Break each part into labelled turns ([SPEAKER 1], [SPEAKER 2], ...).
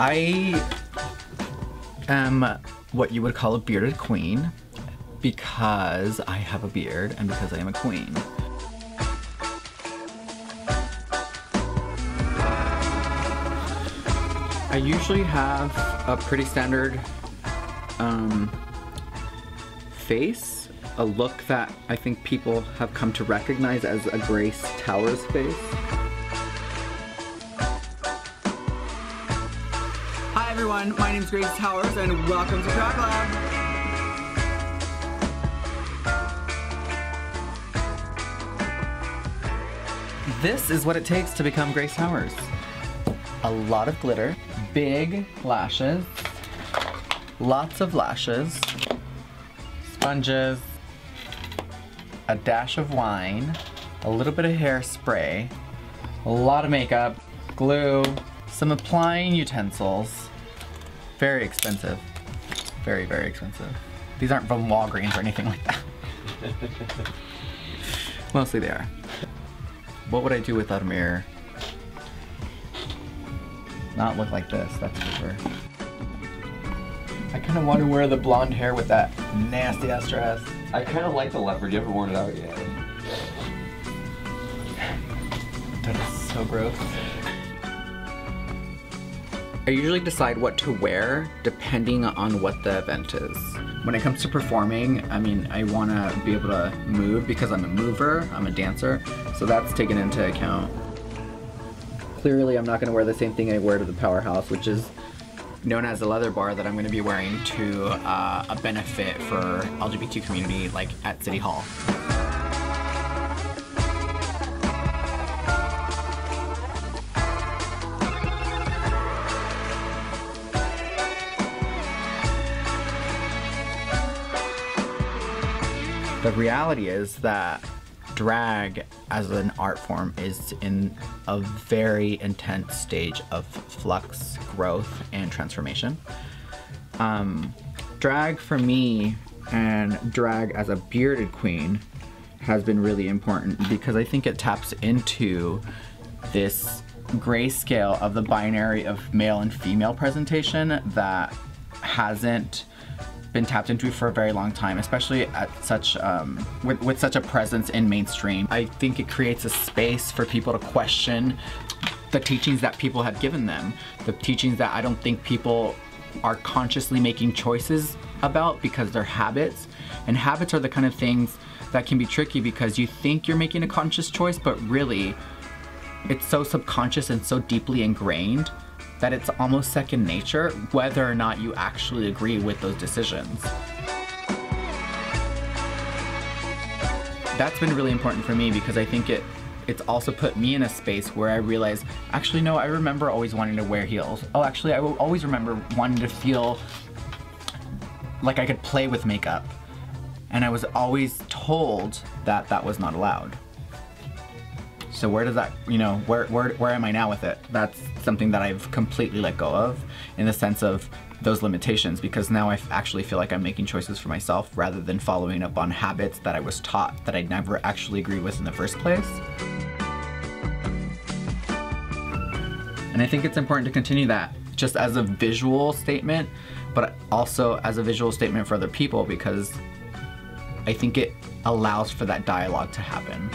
[SPEAKER 1] I am what you would call a bearded queen because I have a beard and because I am a queen. I usually have a pretty standard face, a look that I think people have come to recognize as a Grace Towers face. Hi everyone, my name's Grace Towers and welcome to Drag Lab. This is what it takes to become Grace Towers. A lot of glitter, big lashes, lots of lashes, sponges, a dash of wine, a little bit of hairspray, a lot of makeup, glue, some applying utensils. Very expensive. Very, very expensive. These aren't from Walgreens or anything like that. Mostly they are. What would I do without a mirror? Not look like this, that's for sure. I kind of want to wear the blonde hair with that nasty ass dress.
[SPEAKER 2] I kind of like the leopard. You haven't worn it out yet.
[SPEAKER 1] That is so gross. I usually decide what to wear depending on what the event is. When it comes to performing, I mean, I want to be able to move because I'm a mover, I'm a dancer, so that's taken into account. Clearly, I'm not going to wear the same thing I wear to the Powerhouse, which is known as a leather bar that I'm going to be wearing to a benefit for LGBT community, like at City Hall. The reality is that drag as an art form is in a very intense stage of flux, growth, and transformation. Drag for me and drag as a bearded queen has been really important because I think it taps into this grayscale of the binary of male and female presentation that hasn't been tapped into for a very long time, especially at such with such a presence in mainstream. I think it creates a space for people to question the teachings that people have given them, the teachings that I don't think people are consciously making choices about because they're habits, and habits are the kind of things that can be tricky because you think you're making a conscious choice, but really it's so subconscious and so deeply ingrained that it's almost second nature, whether or not you actually agree with those decisions. That's been really important for me because I think it's also put me in a space where I realize, actually no, I remember always wanting to wear heels. Oh, actually I will always remember wanting to feel like I could play with makeup. And I was always told that that was not allowed. So where does that, you know, where am I now with it? That's something that I've completely let go of in the sense of those limitations, because now I actually feel like I'm making choices for myself rather than following up on habits that I was taught that I never actually agreed with in the first place. And I think it's important to continue that just as a visual statement, but also as a visual statement for other people, because I think it allows for that dialogue to happen.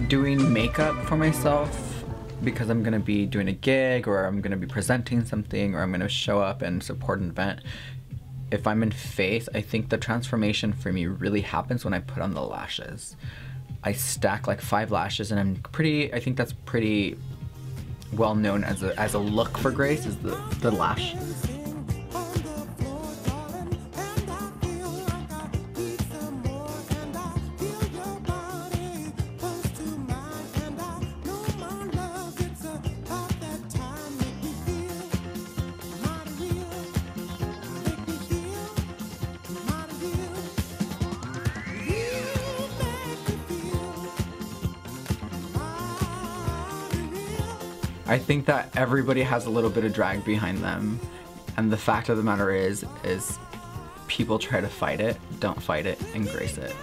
[SPEAKER 1] Doing makeup for myself because I'm gonna be doing a gig or I'm gonna be presenting something or I'm gonna show up and support an event. If I'm in faith, I think the transformation for me really happens when I put on the lashes. I stack like 5 lashes and I think that's pretty well known as a look for Grace, is the lash. I think that everybody has a little bit of drag behind them, and the fact of the matter is people try to fight it, don't fight it, and grace it.